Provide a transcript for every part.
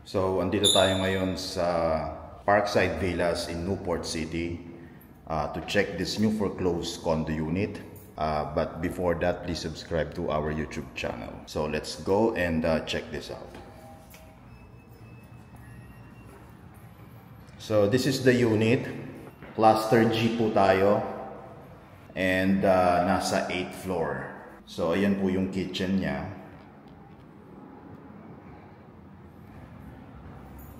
So, andito tayo ngayon sa Parkside Villas in Newport City to check this new foreclosed condo unit. But before that, please subscribe to our YouTube channel. So, let's go and check this out. So, this is the unit. Cluster G po tayo. And nasa 8th floor. So, ayan po yung kitchen niya.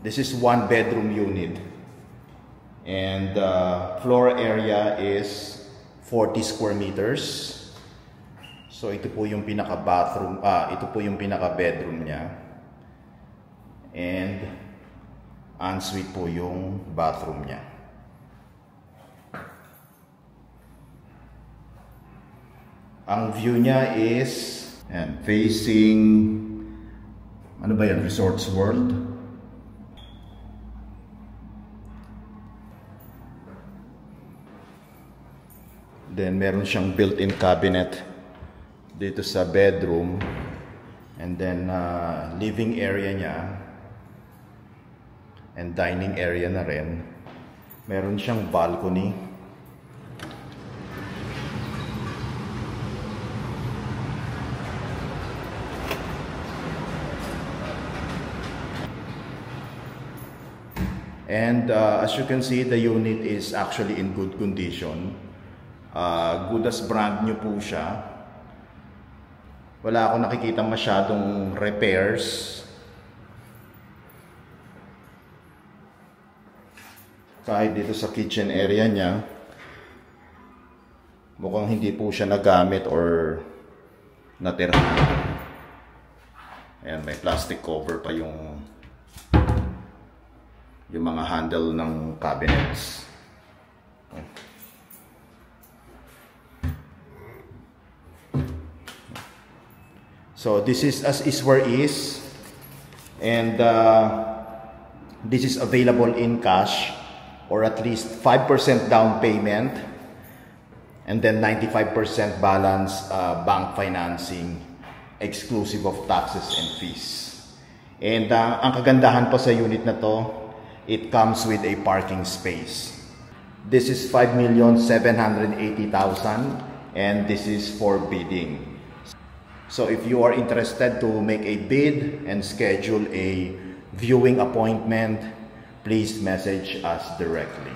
This is 1-bedroom unit, and floor area is 40 square meters. So ito po yung pinaka-bathroom, ito po yung pinaka-bedroom niya, and ensuite po yung bathroom niya. Ang view niya is facing, ano ba yan, Resorts World. Then meron siyang built-in cabinet dito sa bedroom, and then living area niya and dining area na rin. Meron siyang balcony. And as you can see, the unit is actually in good condition. Good as brand new po siya. Wala akong nakikita masyadong repairs. Kahit dito sa kitchen area niya, mukhang hindi po siya nagamit or natirhan. Ayan, may plastic cover pa yung mga handle ng cabinets. So this is as is where is, and this is available in cash or at least 5% down payment, and then 95% balance bank financing exclusive of taxes and fees. And ang kagandahan po sa unit na to, it comes with a parking space. This is 5,780,000 and this is for bidding. So if you are interested to make a bid and schedule a viewing appointment, please message us directly.